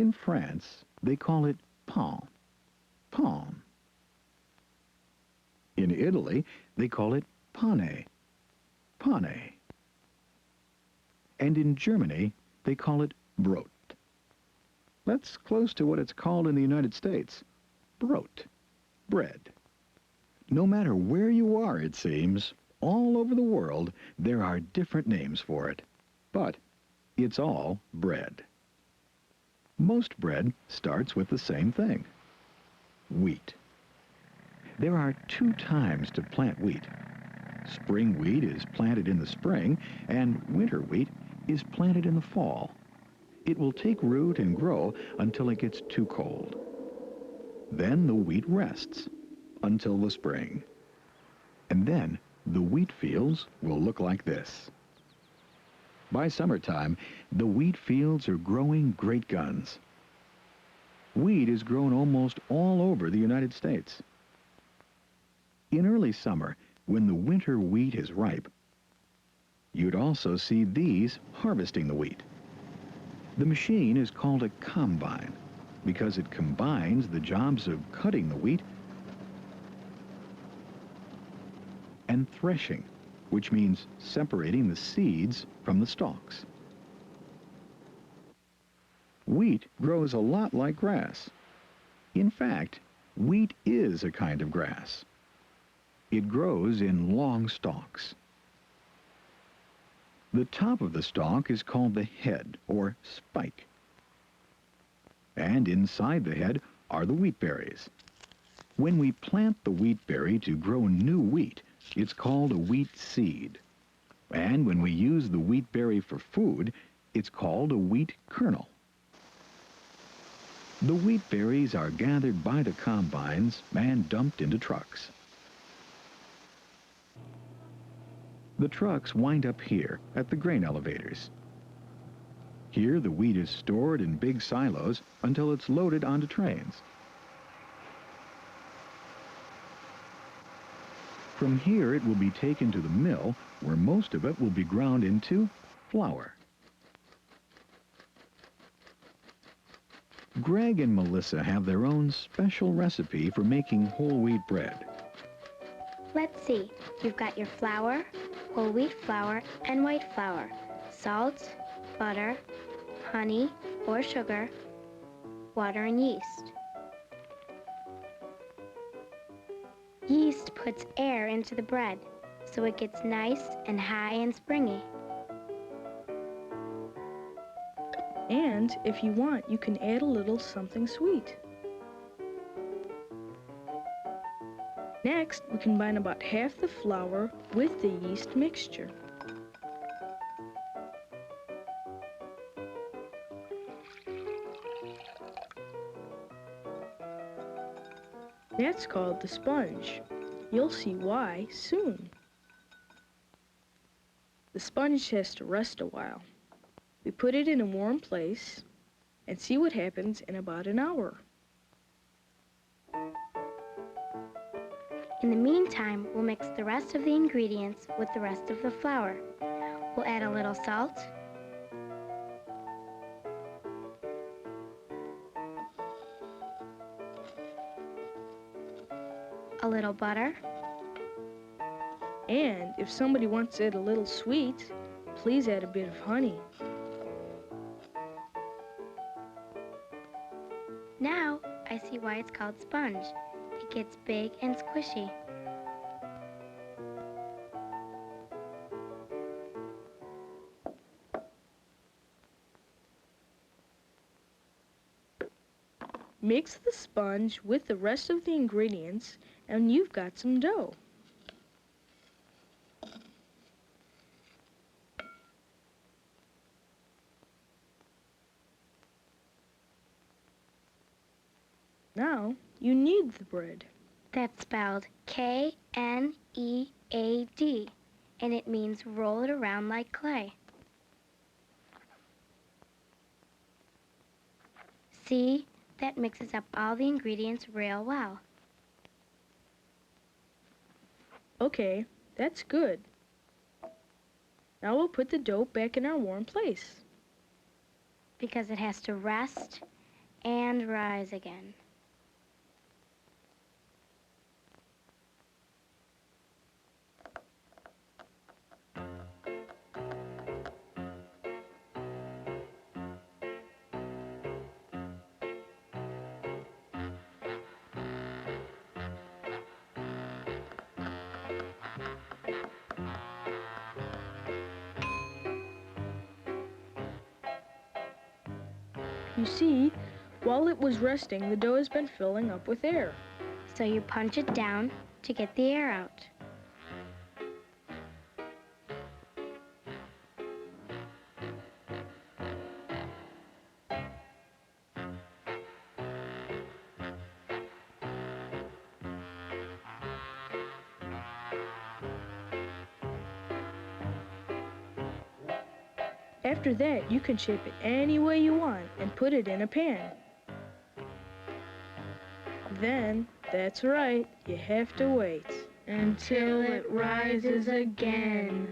In France, they call it pain, pain. In Italy, they call it pane, pane. And in Germany, they call it Brot. That's close to what it's called in the United States, Brot, bread. No matter where you are, it seems, all over the world, there are different names for it. But it's all bread. Most bread starts with the same thing, wheat. There are 2 times to plant wheat. Spring wheat is planted in the spring, and winter wheat is planted in the fall. It will take root and grow until it gets too cold. Then the wheat rests until the spring. And then the wheat fields will look like this. By summertime, the wheat fields are growing great guns. Wheat is grown almost all over the United States. In early summer, when the winter wheat is ripe, you'd also see these harvesting the wheat. The machine is called a combine because it combines the jobs of cutting the wheat and threshing, which means separating the seeds from the stalks. Wheat grows a lot like grass. In fact, wheat is a kind of grass. It grows in long stalks. The top of the stalk is called the head, or spike. And inside the head are the wheat berries. When we plant the wheat berry to grow new wheat, it's called a wheat seed. And when we use the wheat berry for food, it's called a wheat kernel. The wheat berries are gathered by the combines and dumped into trucks. The trucks wind up here at the grain elevators. Here the wheat is stored in big silos until it's loaded onto trains. From here it will be taken to the mill, where most of it will be ground into flour. Greg and Melissa have their own special recipe for making whole wheat bread. Let's see. You've got your flour, whole wheat flour, and white flour, salt, butter, honey or sugar, water, and yeast. Yeast puts air into the bread, so it gets nice and high and springy. And if you want, you can add a little something sweet. Next, we combine about half the flour with the yeast mixture. That's called the sponge. You'll see why soon. The sponge has to rest a while. We put it in a warm place and see what happens in about an hour. In the meantime, we'll mix the rest of the ingredients with the rest of the flour. We'll add a little salt, a little butter, And if somebody wants it a little sweet, please add a bit of honey. Now I see why it's called sponge. It gets big and squishy. Mix the sponge with the rest of the ingredients and you've got some dough. Now you knead the bread. That's spelled K-N-E-A-D, and it means roll it around like clay. See, that mixes up all the ingredients real well. Okay, that's good. Now we'll put the dough back in our warm place. Because it has to rest and rise again. You see, while it was resting, the dough has been filling up with air. So you punch it down to get the air out. After that, you can shape it any way you want and put it in a pan. Then, that's right, you have to wait until it rises again.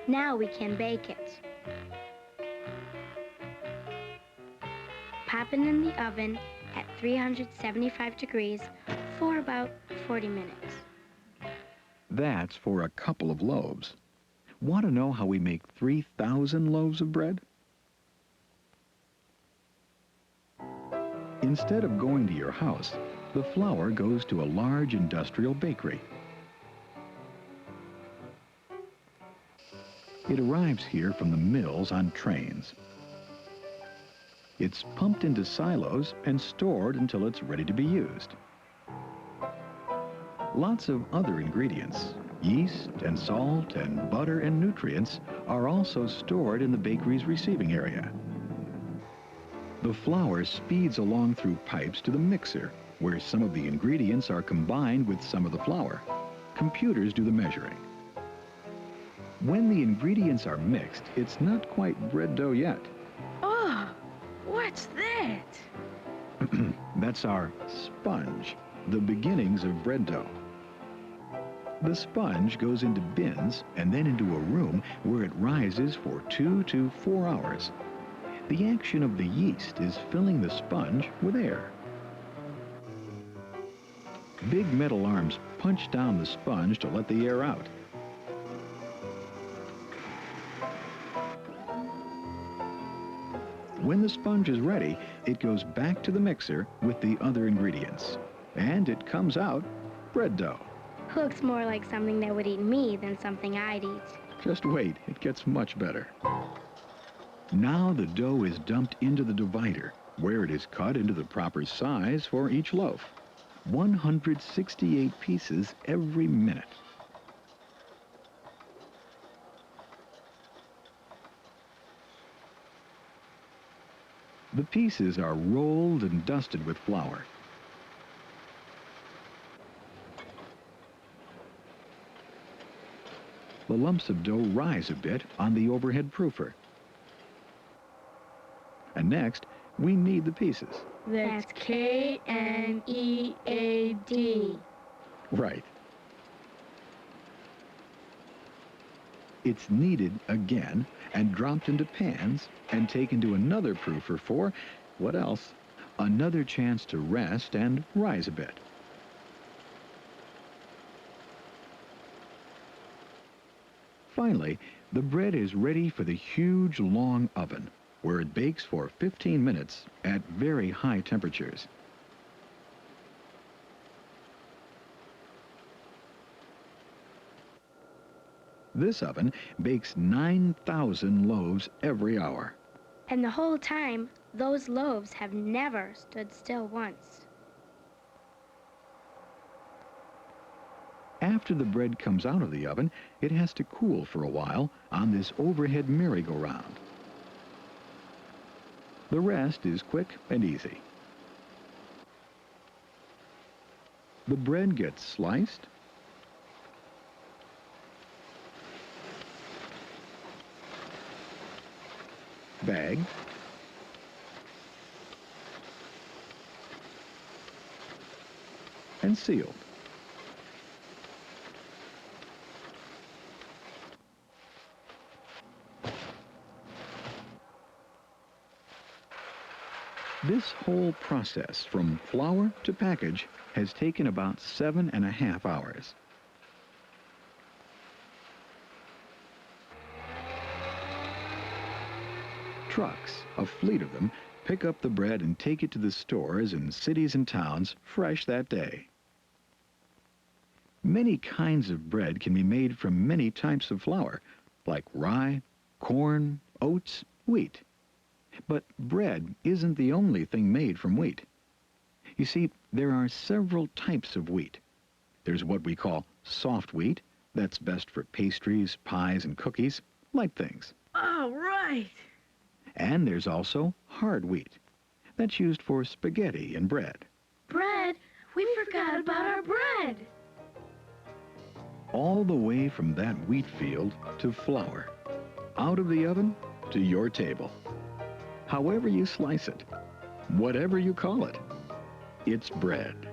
Now we can bake it. Pop it in the oven at 375 degrees for about 40 minutes. That's for a couple of loaves. Want to know how we make 3,000 loaves of bread? Instead of going to your house, the flour goes to a large industrial bakery. It arrives here from the mills on trains. It's pumped into silos and stored until it's ready to be used. Lots of other ingredients, yeast and salt and butter and nutrients, are also stored in the bakery's receiving area. The flour speeds along through pipes to the mixer, where some of the ingredients are combined with some of the flour. Computers do the measuring. When the ingredients are mixed, it's not quite bread dough yet. Oh, what's that? That's our sponge, the beginnings of bread dough. The sponge goes into bins and then into a room where it rises for 2 to 4 hours. The action of the yeast is filling the sponge with air. Big metal arms punch down the sponge to let the air out. When the sponge is ready, it goes back to the mixer with the other ingredients. And it comes out bread dough. Looks more like something that would eat me than something I'd eat. Just wait, it gets much better. Now the dough is dumped into the divider, where it is cut into the proper size for each loaf. 168 pieces every minute. The pieces are rolled and dusted with flour. The lumps of dough rise a bit on the overhead proofer. And next, we knead the pieces. That's K-N-E-A-D. Right. It's kneaded again and dropped into pans and taken to another proofer for, what else? Another chance to rest and rise a bit. Finally, the bread is ready for the huge long oven, where it bakes for 15 minutes at very high temperatures. This oven bakes 9,000 loaves every hour. And the whole time, those loaves have never stood still once. After the bread comes out of the oven, it has to cool for a while on this overhead merry-go-round. The rest is quick and easy. The bread gets sliced, bagged, and sealed. This whole process, from flour to package, has taken about 7.5 hours. Trucks, a fleet of them, pick up the bread and take it to the stores in cities and towns fresh that day. Many kinds of bread can be made from many types of flour, like rye, corn, oats, wheat. But bread isn't the only thing made from wheat. You see, there are several types of wheat. There's what we call soft wheat. That's best for pastries, pies, and cookies, light things. Oh, right. And there's also hard wheat. That's used for spaghetti and bread. Bread? We forgot about our bread. All the way from that wheat field to flour. Out of the oven to your table. However you slice it, whatever you call it, it's bread.